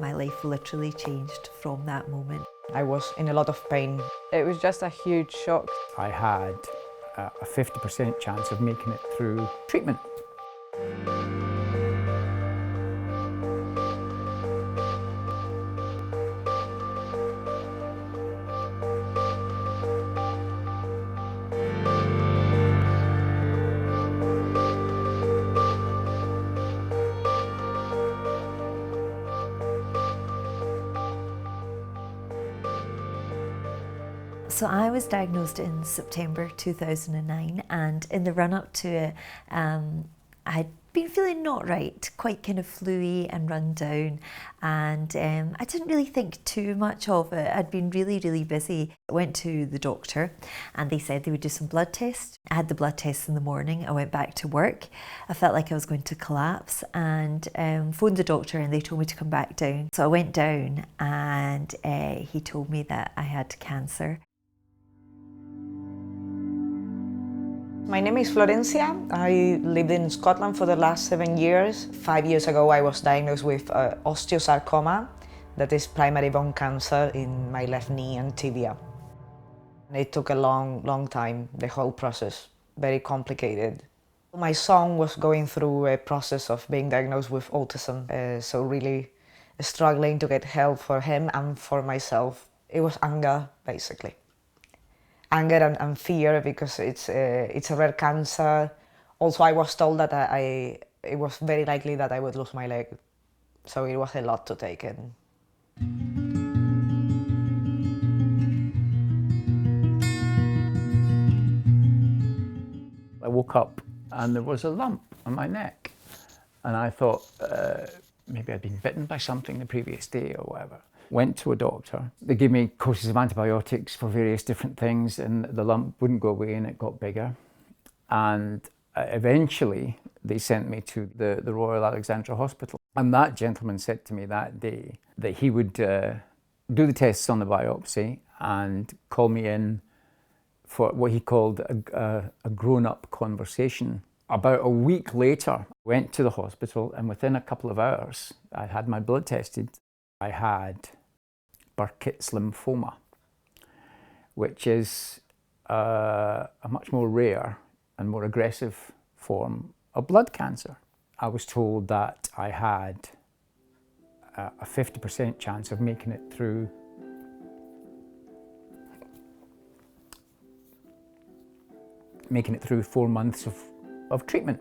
My life literally changed from that moment. I was in a lot of pain. It was just a huge shock. I had a 50% chance of making it through treatment. So I was diagnosed in September 2009, and in the run-up to it, I'd been feeling not right, quite kind of fluey and run down, and I didn't really think too much of it. I'd been really busy. I went to the doctor and they said they would do some blood tests. I had the blood tests in the morning. I went back to work. I felt like I was going to collapse and phoned the doctor, and they told me to come back down. So I went down, and he told me that I had cancer. My name is Florencia. I lived in Scotland for the last 7 years. 5 years ago I was diagnosed with osteosarcoma, that is primary bone cancer in my left knee and tibia. It took a long time, the whole process, very complicated. My son was going through a process of being diagnosed with autism, so really struggling to get help for him and for myself. It was anger, basically. Anger and fear, because it's a rare cancer. Also, I was told that it was very likely that I would lose my leg, so it was a lot to take in. I woke up and there was a lump on my neck, and I thought maybe I'd been bitten by something the previous day or whatever. Went to a doctor. They gave me courses of antibiotics for various different things, and the lump wouldn't go away and it got bigger. And eventually they sent me to the Royal Alexandra Hospital. And that gentleman said to me that day that he would do the tests on the biopsy and call me in for what he called a grown-up conversation. About a week later, I went to the hospital, and within a couple of hours, I had my blood tested. I had Burkitt's lymphoma, which is a much more rare and more aggressive form of blood cancer. I was told that I had a 50% chance of making it through making it through 4 months of treatment.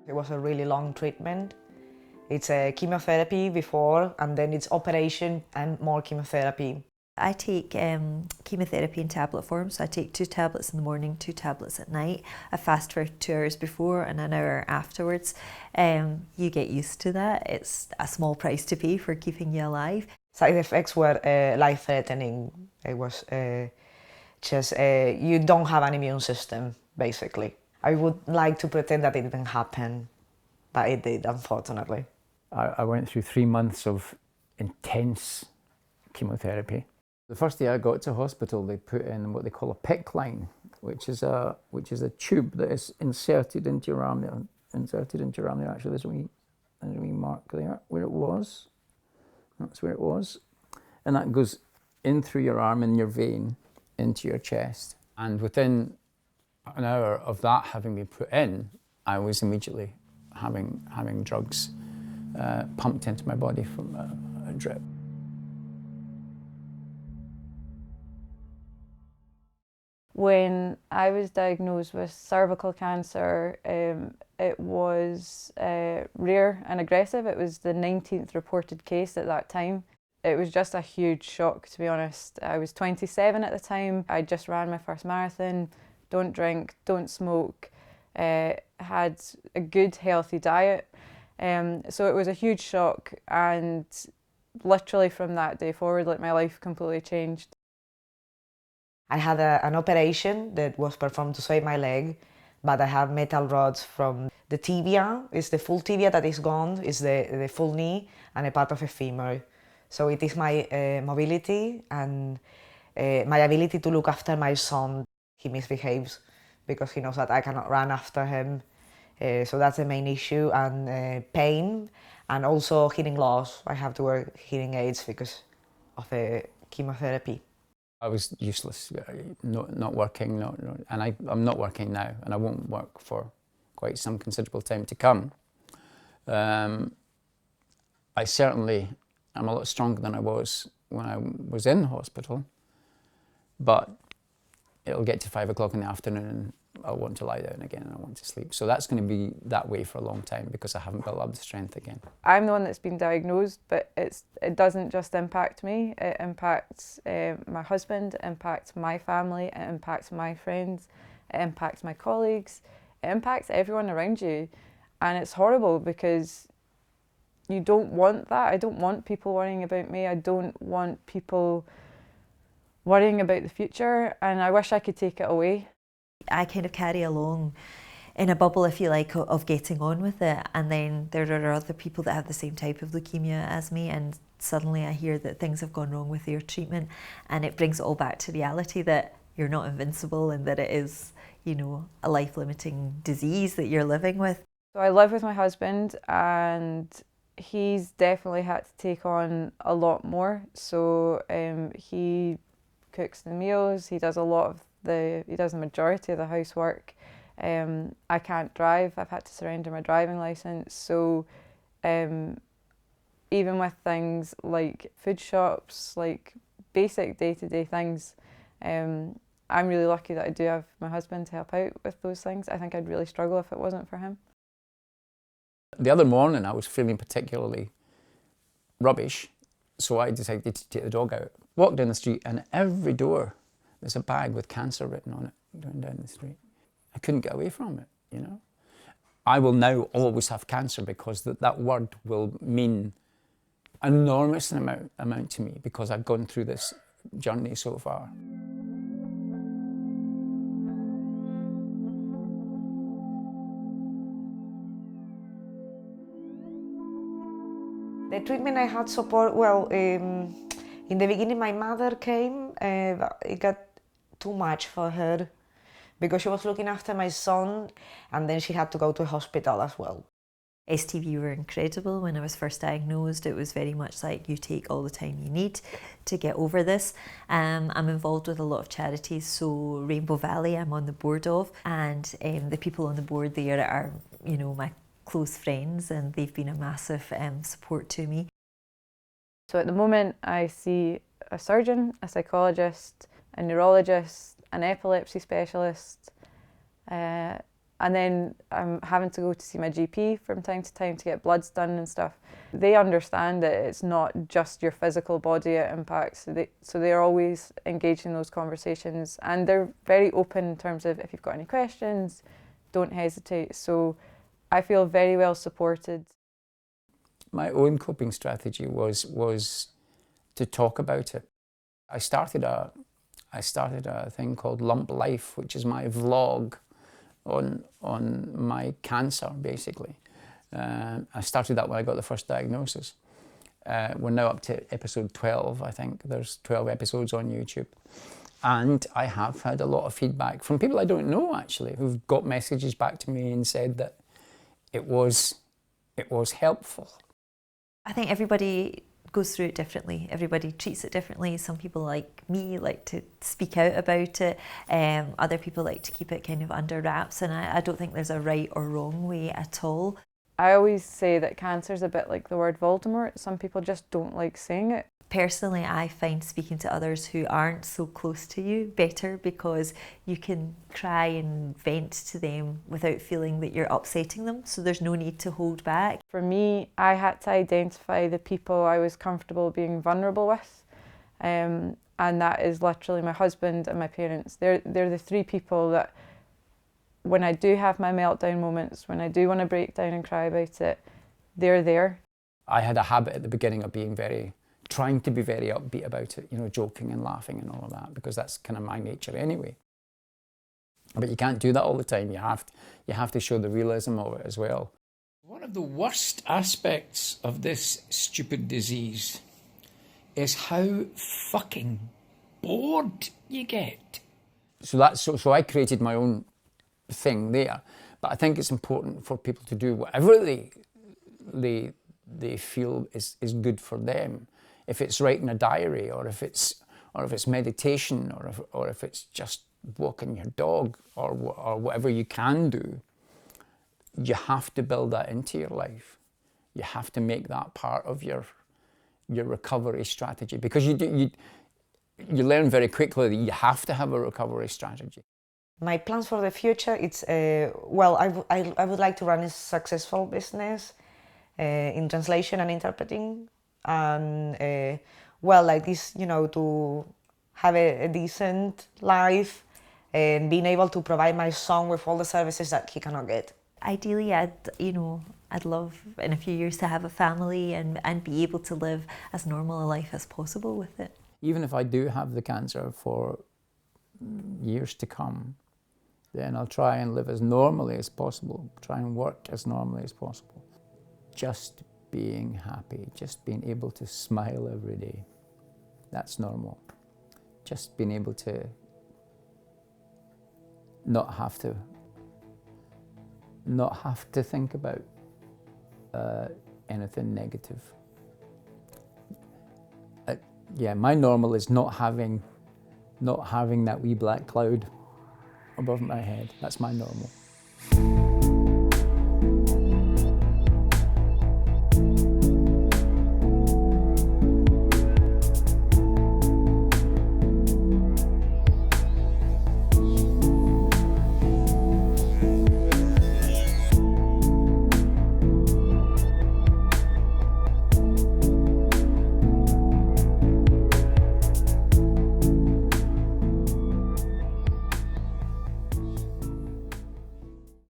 It was a really long treatment. It's a chemotherapy before, and then it's operation and more chemotherapy. I take chemotherapy in tablet form, so I take 2 tablets in the morning, 2 tablets at night. I fast for 2 hours before and an hour afterwards. You get used to that. It's a small price to pay for keeping you alive. Side effects were life-threatening. It was just you don't have an immune system, basically. I would like to pretend that it didn't happen, but it did, unfortunately. I went through 3 months of intense chemotherapy. The first day I got to hospital, they put in what they call a PICC line, which is a tube that is inserted into your arm. There. Actually, there's a wee mark there where it was. That's where it was, and that goes in through your arm in your vein into your chest. And within an hour of that having been put in, I was immediately having drugs pumped into my body from a drip. When I was diagnosed with cervical cancer, it was rare and aggressive. It was the 19th reported case at that time. It was just a huge shock, to be honest. I was 27 at the time. I just ran my first marathon. Don't drink, don't smoke, had a good healthy diet. So it was a huge shock, and literally from that day forward, like, my life completely changed. I had an operation that was performed to save my leg, but I have metal rods from the tibia. It's the full tibia that is gone, it's the full knee and a part of a femur. So it is my mobility, and My ability to look after my son, he misbehaves because he knows that I cannot run after him. So that's the main issue, and pain, and also hearing loss. I have to wear hearing aids because of the chemotherapy. I was useless, not working, and I'm not working now, and I won't work for quite some considerable time to come. I certainly am a lot stronger than I was when I was in hospital, but it'll get to 5 o'clock in the afternoon and I'll want to lie down again and I want to sleep. So that's going to be that way for a long time because I haven't built up the strength again. I'm the one that's been diagnosed, but it doesn't just impact me. It impacts my husband, it impacts my family, it impacts my friends, it impacts my colleagues, it impacts everyone around you. And it's horrible because you don't want that. I don't want people worrying about me. I don't want people worrying about the future, and I wish I could take it away. I kind of carry along in a bubble, if you like, of getting on with it, and then there are other people that have the same type of leukemia as me, and suddenly I hear that things have gone wrong with their treatment, and it brings it all back to reality that you're not invincible and that it is, you know, a life-limiting disease that you're living with. So I live with my husband, and he's definitely had to take on a lot more. So he cooks the meals, he does the majority of the housework. I can't drive, I've had to surrender my driving licence. So even with things like food shops, like basic day-to-day things, I'm really lucky that I do have my husband to help out with those things. I think I'd really struggle if it wasn't for him. The other morning I was feeling particularly rubbish, so I decided to take the dog out. Walked down the street and at every door there's a bag with cancer written on it going down the street. I couldn't get away from it, you know. I will now always have cancer because that word will mean an enormous amount to me because I've gone through this journey so far. The treatment I had support, well, in the beginning my mother came, it got too much for her because she was looking after my son and then she had to go to hospital as well. STV were incredible when I was first diagnosed. It was very much like you take all the time you need to get over this. I'm involved with a lot of charities, so Rainbow Valley I'm on the board of, and the people on the board there are, you know, my close friends, and they've been a massive support to me. So at the moment I see a surgeon, a psychologist, a neurologist, an epilepsy specialist, and then I'm having to go to see my GP from time to time to get bloods done and stuff. They understand that it's not just your physical body it impacts, so they're always engaged in those conversations, and they're very open in terms of if you've got any questions, don't hesitate. So I feel very well supported. My own coping strategy was to talk about it. I started a thing called Lump Life, which is my vlog on my cancer, basically. I started that when I got the first diagnosis. We're now up to episode 12, I think. There's 12 episodes on YouTube. And I have had a lot of feedback from people I don't know, actually, who've got messages back to me and said that it was helpful. I think everybody goes through it differently. Everybody treats it differently. Some people like me like to speak out about it. Other people like to keep it kind of under wraps, and I don't think there's a right or wrong way at all. I always say that cancer's a bit like the word Voldemort. Some people just don't like saying it. Personally, I find speaking to others who aren't so close to you better because you can cry and vent to them without feeling that you're upsetting them, so there's no need to hold back. For me, I had to identify the people I was comfortable being vulnerable with, and that is literally my husband and my parents. They're the three people that when I do have my meltdown moments, when I do want to break down and cry about it, they're there. I had a habit at the beginning of trying to be very upbeat about it, you know, joking and laughing and all of that, because that's kind of my nature anyway. But you can't do that all the time. You have to show the realism of it as well. One of the worst aspects of this stupid disease is how fucking bored you get. So I created my own thing there. But I think it's important for people to do whatever they feel is good for them. If it's writing a diary, or if it's meditation, or if it's just walking your dog, or whatever you can do, you have to build that into your life. You have to make that part of your recovery strategy, because you learn very quickly that you have to have a recovery strategy. My plans for the future, it's, well, I would like to run a successful business in translation and interpreting, and well, like this, you know, to have a decent life and being able to provide my son with all the services that he cannot get. Ideally, I'd love in a few years to have a family and be able to live as normal a life as possible with it. Even if I do have the cancer for years to come, then I'll try and live as normally as possible, try and work as normally as possible. Just being happy, just being able to smile every day, that's normal. Just being able to not have to think about anything negative. Yeah, my normal is not having that wee black cloud above my head. That's my normal.